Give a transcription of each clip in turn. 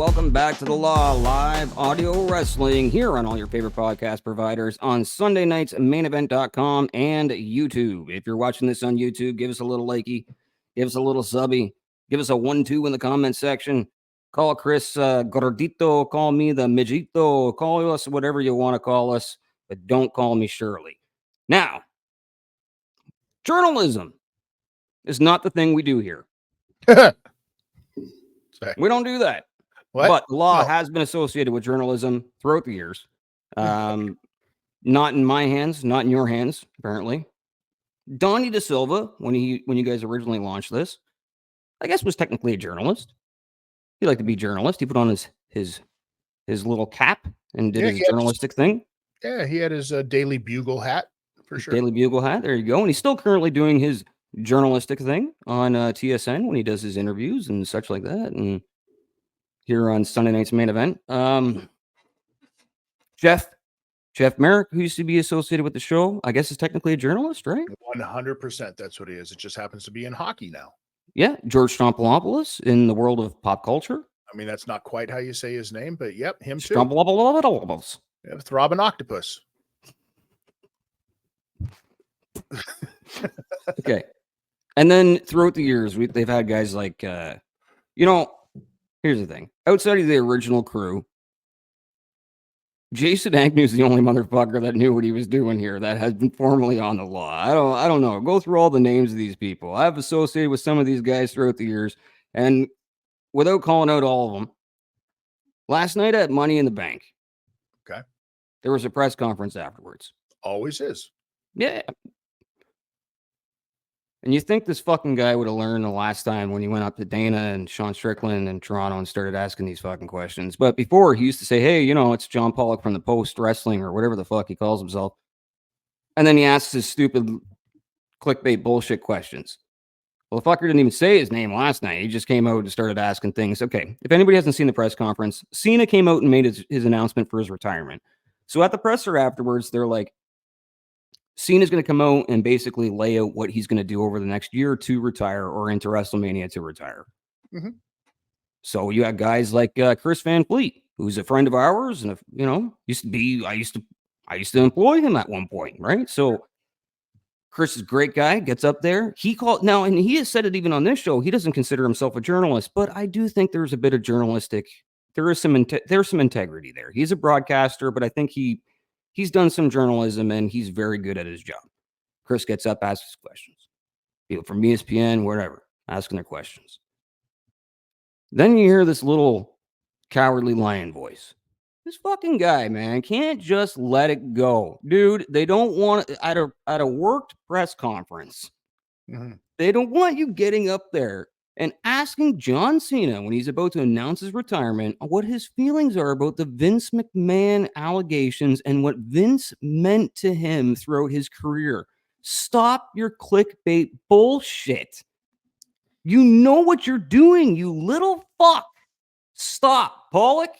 welcome back to The Law, live audio wrestling here on all your favorite podcast providers on Sunday nights, mainevent.com and YouTube. If you're watching this on YouTube, give us a little likey, give us a little subby, give us a 1-2 in the comment section. Call Chris Gordito, call me the Mijito, call us whatever you want to call us, but don't call me Shirley. Now, journalism is not the thing we do here. We don't do that. What? But law has been associated with journalism throughout the years. Not in my hands, not in your hands, apparently. Donnie Da Silva, when you guys originally launched this, I guess was technically a journalist. He liked to be a journalist. He put on his little cap and did his journalistic thing. Yeah, he had his Daily Bugle hat, for sure. Daily Bugle hat, there you go. And he's still currently doing his journalistic thing on TSN when he does his interviews and such like that. And here on Sunday night's main event. Jeff Merrick, who used to be associated with the show, I guess is technically a journalist, right? 100%. That's what he is. It just happens to be in hockey now. Yeah. George Stroumboulopoulos in the world of pop culture. I mean, that's not quite how you say his name, but yep, him too. Stroumboulopoulos. Yeah, throbbing octopus. Okay. And then throughout the years, they've had guys like, here's the thing. Outside of the original crew, Jason Agnew's the only motherfucker that knew what he was doing here that has been formally on the law. I don't know. Go through all the names of these people. I've associated with some of these guys throughout the years, and without calling out all of them, last night at Money in the Bank, okay, there was a press conference afterwards. Always is. Yeah. And you think this fucking guy would have learned the last time when he went up to Dana and Sean Strickland in Toronto and started asking these fucking questions. But before, he used to say, hey, it's John Pollock from the Post Wrestling or whatever the fuck he calls himself. And then he asks his stupid clickbait bullshit questions. Well, the fucker didn't even say his name last night. He just came out and started asking things. Okay, if anybody hasn't seen the press conference, Cena came out and made his announcement for his retirement. So at the presser afterwards, they're like, Cena's going to come out and basically lay out what he's going to do over the next year to retire or into WrestleMania to retire. Mm-hmm. So you have guys like Chris Van Fleet, who's a friend of ours, and I used to employ him at one point, right? So Chris is a great guy, gets up there. And he has said it even on this show. He doesn't consider himself a journalist, but I do think there's a bit of there's some integrity there. He's a broadcaster, but I think he's done some journalism and he's very good at his job. Chris gets up, asks questions. People from ESPN, whatever, asking their questions. Then you hear this little cowardly lion voice. This fucking guy, man, can't just let it go. Dude, they don't want it at a worked press conference. Mm-hmm. They don't want you getting up there and asking John Cena when he's about to announce his retirement what his feelings are about the Vince McMahon allegations and what Vince meant to him throughout his career. Stop your clickbait bullshit. You know what you're doing, you little fuck. Stop, Pollock.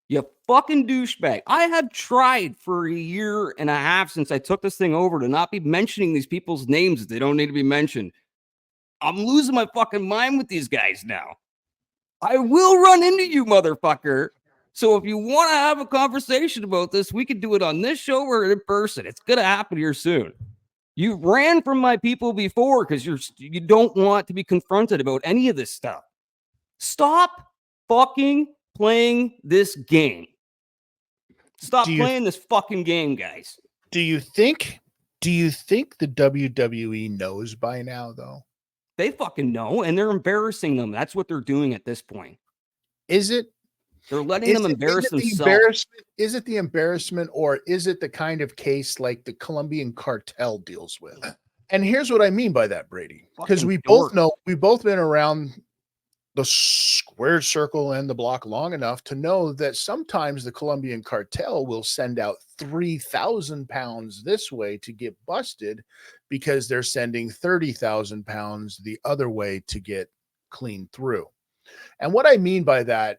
You fucking douchebag. I have tried for a year and a half since I took this thing over to not be mentioning these people's names that they don't need to be mentioned. I'm losing my fucking mind with these guys now. I will run into you, motherfucker. So if you want to have a conversation about this, we could do it on this show or in person. It's going to happen here soon. You ran from my people before because you don't want to be confronted about any of this stuff. Stop fucking playing this game. Stop playing this fucking game, guys. Do you think the WWE knows by now, though? They fucking know, and they're embarrassing them. That's what they're doing at this point. Is it? They're letting them embarrass themselves. Is it the embarrassment, or is it the kind of case like the Colombian cartel deals with? And here's what I mean by that, Bradie. Because we both know, we've both been around the square circle and the block long enough to know that sometimes the Colombian cartel will send out 3,000 pounds this way to get busted because they're sending 30,000 pounds the other way to get clean through. And what I mean by that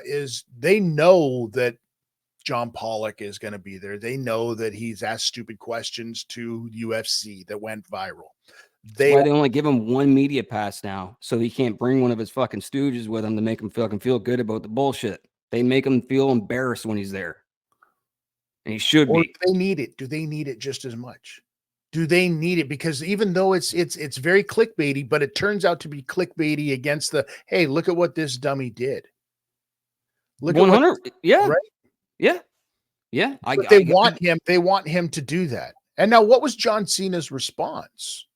is they know that John Pollock is going to be there. They know that he's asked stupid questions to UFC that went viral. That's why they only give him one media pass now, so he can't bring one of his fucking stooges with him to make him fucking feel good about the bullshit. They make him feel embarrassed when he's there. And he should Or be. do they need it? Do they need it just as much? Do they need it? Because even though it's very clickbaity, but it turns out to be clickbaity against the, hey, look at what this dummy did. Look 100, at what, yeah. right? Yeah. Yeah. They want him to do that. And now what was John Cena's response?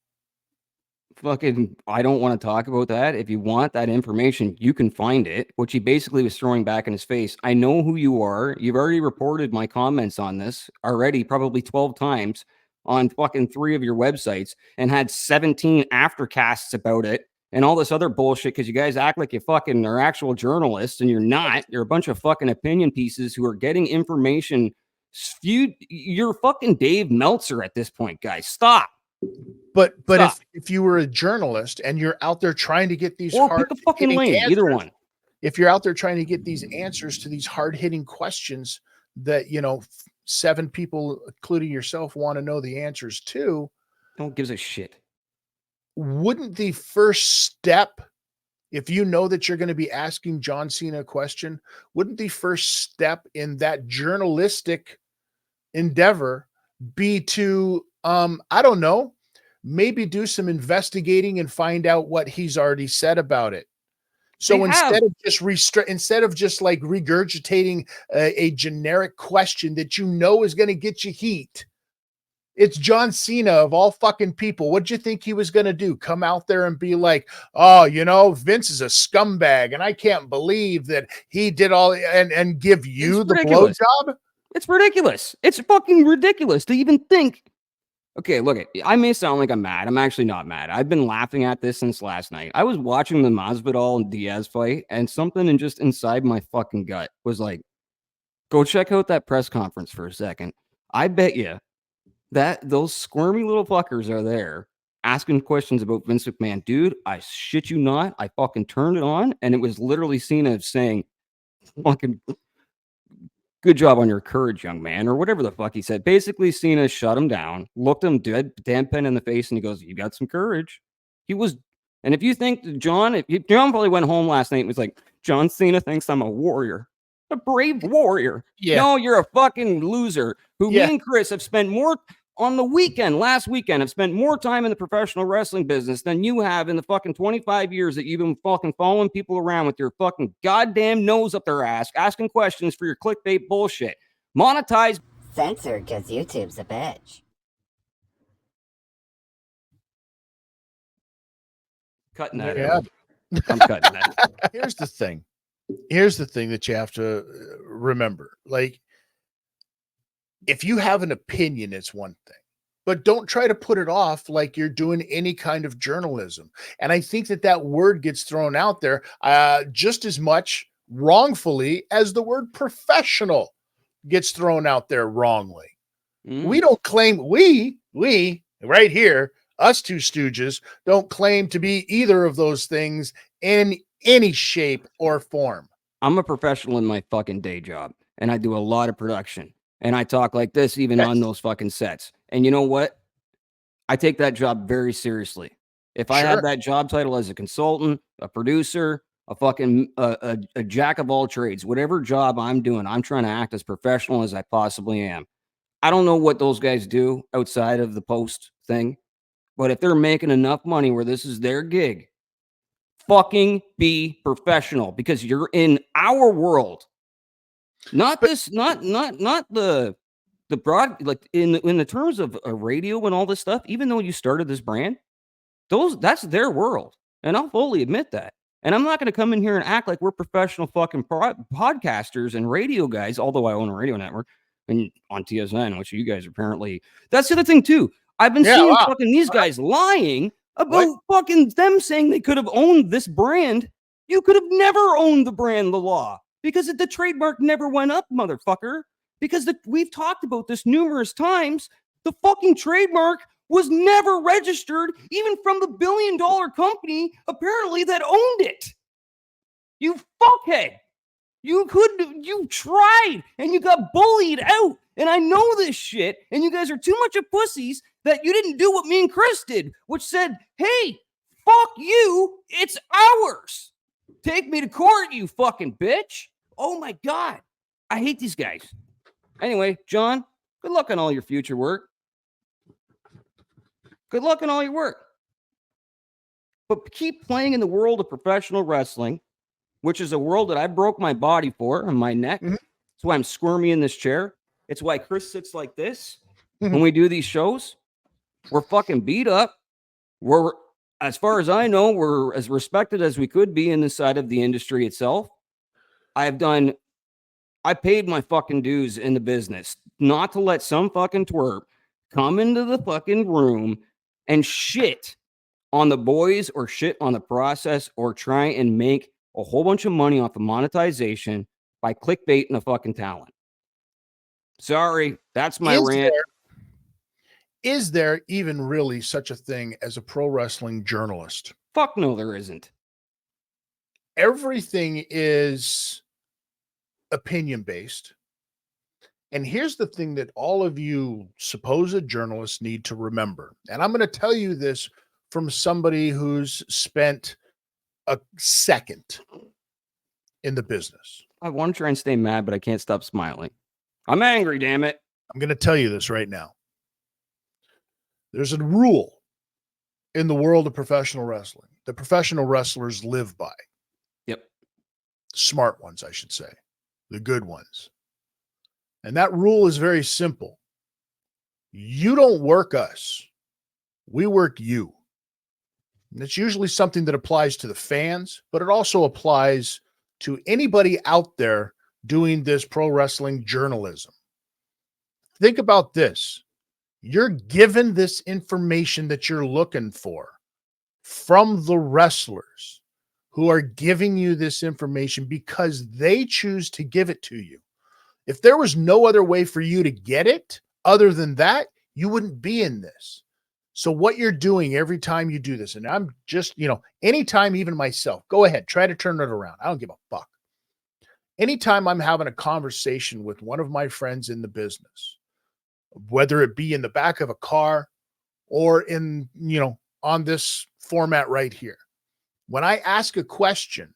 Fucking, I don't want to talk about that. If you want that information, you can find it, which he basically was throwing back in his face. I know who you are. You've already reported my comments on this already, probably 12 times on fucking 3 of your websites, and had 17 aftercasts about it and all this other bullshit because you guys act like you fucking are actual journalists, and you're not. You're a bunch of fucking opinion pieces who are getting information skewed. You're fucking Dave Meltzer at this point, guys. Stop. But if you were a journalist and you're out there trying to get these pick a fucking lane, answers, either one. If you're out there trying to get these answers to these hard-hitting questions that 7 people, including yourself, want to know the answers to, don't give a shit. Wouldn't the first step, if you know that you're going to be asking John Cena a question, wouldn't the first step in that journalistic endeavor be to I don't know, maybe do some investigating and find out what he's already said about it? So instead of just like regurgitating a generic question that is going to get you heat, it's John Cena of all fucking people. What'd you think he was going to do? Come out there and be like, oh, Vince is a scumbag, and I can't believe that he did all and give you the blowjob? It's ridiculous. It's fucking ridiculous to even think. Okay, look, I may sound like I'm mad. I'm actually not mad. I've been laughing at this since last night. I was watching the Masvidal and Diaz fight, and something just inside my fucking gut was like, go check out that press conference for a second. I bet you that those squirmy little fuckers are there asking questions about Vince McMahon. Dude, I shit you not. I fucking turned it on, and it was literally Cena saying, fucking, good job on your courage, young man, or whatever the fuck he said. Basically, Cena shut him down, looked him deadpan in the face, and he goes, you got some courage. He was, and if you think John probably went home last night and was like, John Cena thinks I'm a warrior, a brave warrior. Yeah. No, you're a fucking loser who me and Chris have spent more on the weekend, last weekend, have spent more time in the professional wrestling business than you have in the fucking 25 years that you've been fucking following people around with your fucking goddamn nose up their ass, asking questions for your clickbait bullshit. Monetize. Censored because YouTube's a bitch. Cutting that out. I'm cutting that. Here's the thing that you have to remember. Like, if you have an opinion, it's one thing, but don't try to put it off like you're doing any kind of journalism. And I think that word gets thrown out there just as much wrongfully as the word professional gets thrown out there wrongly. We don't claim, we right here, us two stooges, don't claim to be either of those things in any shape or form. I'm a professional in my fucking day job, and I do a lot of production. And I talk like this even on those fucking sets. And you know what? I take that job very seriously. If I had that job title as a consultant, a producer, a fucking a jack of all trades, whatever job I'm doing, I'm trying to act as professional as I possibly am. I don't know what those guys do outside of the post thing, but if they're making enough money where this is their gig, fucking be professional, because you're in our world. Not the broad, like in the terms of a radio and all this stuff. Even though you started this brand, that's their world, and I'll fully admit that. And I'm not going to come in here and act like we're professional fucking podcasters and radio guys. Although I own a radio network and on TSN, which you guys apparently. That's the other thing too. I've been seeing fucking these guys lying about fucking them saying they could have owned this brand. You could have never owned the brand, the law. Because the trademark never went up, motherfucker. Because we've talked about this numerous times. The fucking trademark was never registered, even from the billion-dollar company, apparently, that owned it. You fuckhead. You tried and you got bullied out. And I know this shit. And you guys are too much of pussies that you didn't do what me and Chris did, which said, hey, fuck you. It's ours. Take me to court, you fucking bitch. Oh my God. I hate these guys. Anyway, John, good luck on all your future work. Good luck on all your work. But keep playing in the world of professional wrestling, which is a world that I broke my body for on my neck. Mhm. That's why I'm squirmy in this chair. It's why Chris sits like this Mhm. when we do these shows. We're fucking beat up. We're, as far as I know, we're as respected as we could be in the side of the industry itself. I paid my fucking dues in the business not to let some fucking twerp come into the fucking room and shit on the boys or shit on the process or try and make a whole bunch of money off of monetization by clickbaiting a fucking talent. Sorry, that's my rant. Is there even really such a thing as a pro wrestling journalist? Fuck no, there isn't. Everything is opinion based. And here's the thing that all of you supposed journalists need to remember. And I'm going to tell you this from somebody who's spent a second in the business. I want to try and stay mad, but I can't stop smiling. I'm angry, damn it. I'm going to tell you this right now. There's a rule in the world of professional wrestling that professional wrestlers live by. Yep. Smart ones, I should say. The good ones. And that rule is very simple. You don't work us. We work you. And it's usually something that applies to the fans, but it also applies to anybody out there doing this pro wrestling journalism. Think about this. You're given this information that you're looking for from the wrestlers who are giving you this information because they choose to give it to you. If there was no other way for you to get it other than that, you wouldn't be in this. So what you're doing every time you do this, and I'm just, anytime, even myself, go ahead, try to turn it around. I don't give a fuck. Anytime I'm having a conversation with one of my friends in the business, whether it be in the back of a car or in, on this format right here, when I ask a question,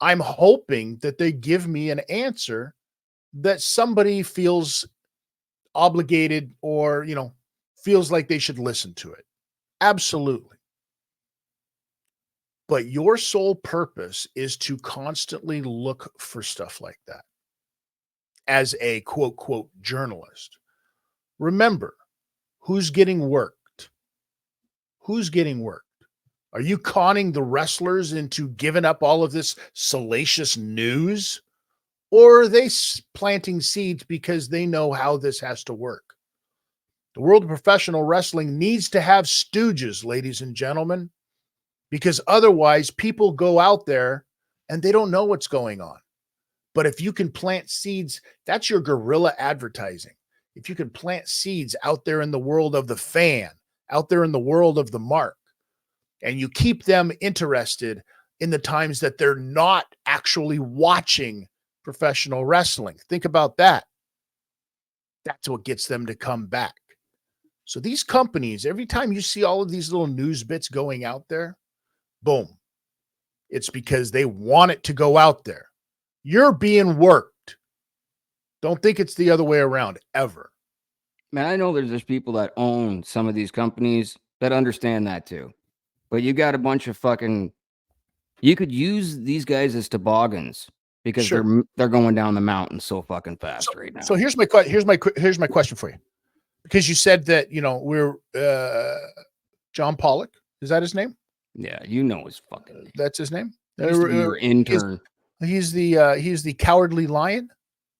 I'm hoping that they give me an answer that somebody feels obligated or, feels like they should listen to it. Absolutely. But your sole purpose is to constantly look for stuff like that as a quote, quote, journalist. Remember, who's getting worked? Who's getting worked? Are you conning the wrestlers into giving up all of this salacious news? Or are they planting seeds because they know how this has to work? The world of professional wrestling needs to have stooges, ladies and gentlemen, because otherwise people go out there and they don't know what's going on. But if you can plant seeds, that's your guerrilla advertising. If you can plant seeds out there in the world of the fan, out there in the world of the mark, and you keep them interested in the times that they're not actually watching professional wrestling. Think about that. That's what gets them to come back. So these companies, every time you see all of these little news bits going out there, boom, it's because they want it to go out there. You're being worked. Don't think it's the other way around, ever. Man, I know there's people that own some of these companies that understand that too. But you got a bunch of fucking, you could use these guys as toboggans because Sure. they're going down the mountain so fucking fast right now. So here's my question for you. Because you said that, we're John Pollock. Is that his name? Yeah, his fucking name. That's his name? Your intern. He's the cowardly lion.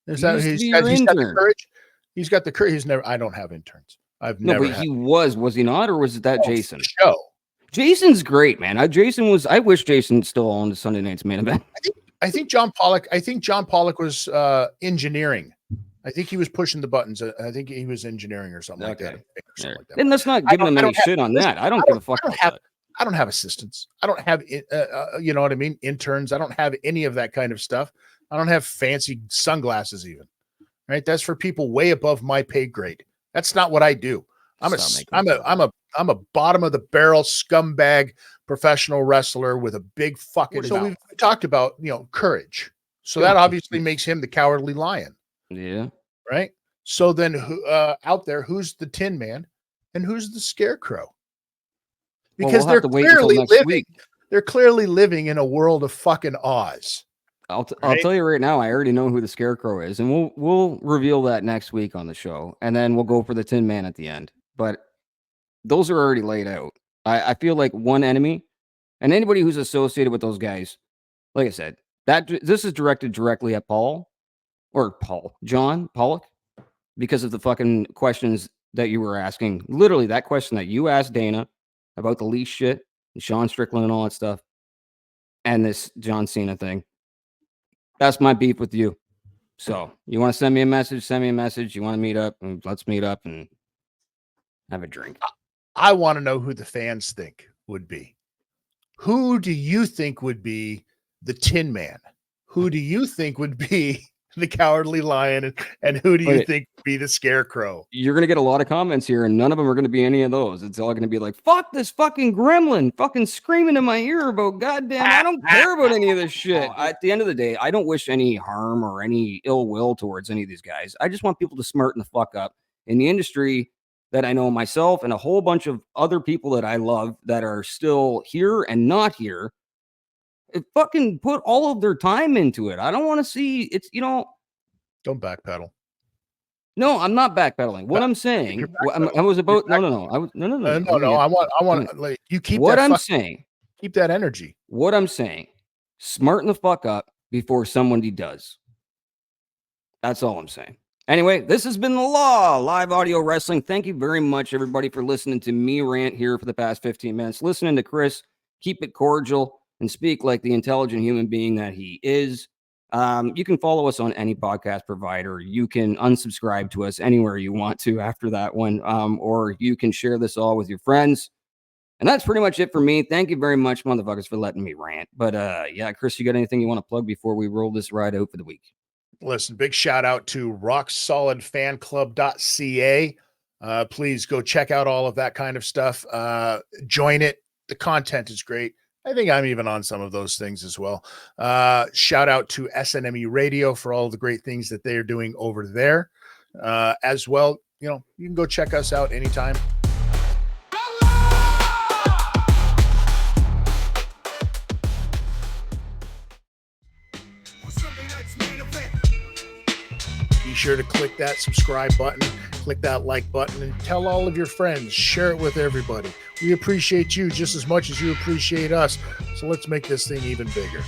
Is that he's got the courage? He's got the courage. I don't have interns. He was he not, or was it that Jason? Show. Jason's great, man. I wish Jason still owned Sunday Night's Main Event. I think John Pollock was engineering. I think he was pushing the buttons. I think he was engineering or something like that. And let's not give him any shit on that. I don't give a fuck about that. I don't have assistants. I don't have, you know what I mean? Interns. I don't have any of that kind of stuff. I don't have fancy sunglasses even, right? That's for people way above my pay grade. That's not what I do. I'm a bottom of the barrel scumbag professional wrestler with a big fucking. So we've talked about, you know, courage. So that obviously makes him the cowardly lion. Yeah. Right. So then out there, who's the Tin Man and who's the Scarecrow? Because we'll have to wait until next week. They're clearly living in a world of fucking Oz. I'll tell you right now, I already know who the Scarecrow is, and we'll reveal that next week on the show, and then we'll go for the Tin Man at the end. But those are already laid out. I feel like one enemy, and anybody who's associated with those guys, like I said, this is directed directly at John Pollock, because of the fucking questions that you were asking. Literally, that question that you asked Dana about the leash shit, and Sean Strickland and all that stuff, and this John Cena thing. That's my beef with you. So you want to send me a message? Send me a message. You want to meet up? And let's meet up and have a drink. I want to know who the fans think would be. Who do you think would be the Tin Man? Who do you think would be the Cowardly Lion? And who do you think would be the Scarecrow? You're going to get a lot of comments here, and none of them are going to be any of those. It's all going to be like, fuck this fucking gremlin fucking screaming in my ear about goddamn, I don't care about any of this shit. At the end of the day, I don't wish any harm or any ill will towards any of these guys. I just want people to smarten the fuck up in the industry that I know myself and a whole bunch of other people that I love that are still here and not here. Fucking put all of their time into it. I don't want to see it's, you know. Don't backpedal. No, I'm not backpedaling. What I'm saying, I was about no. I want like you keep what that I'm saying. Keep that energy. What I'm saying, smarten the fuck up before somebody does. That's all I'm saying. Anyway, this has been The Law, live audio wrestling. Thank you very much, everybody, for listening to me rant here for the past 15 minutes. Listening to Chris, keep it cordial and speak like the intelligent human being that he is. You can follow us on any podcast provider. You can unsubscribe to us anywhere you want to after that one, or you can share this all with your friends. And that's pretty much it for me. Thank you very much, motherfuckers, for letting me rant. But yeah, Chris, you got anything you want to plug before we roll this ride out for the week? Listen, big shout out to rocksolidfanclub.ca. Please go check out all of that kind of stuff. Join it. The content is great. I think I'm even on some of those things as well. Shout out to SNME Radio for all the great things that they are doing over there. As well, you know, you can go check us out anytime. Be sure to click that subscribe button, click that like button, and tell all of your friends. Share it with everybody. We appreciate you just as much as you appreciate us. So let's make this thing even bigger.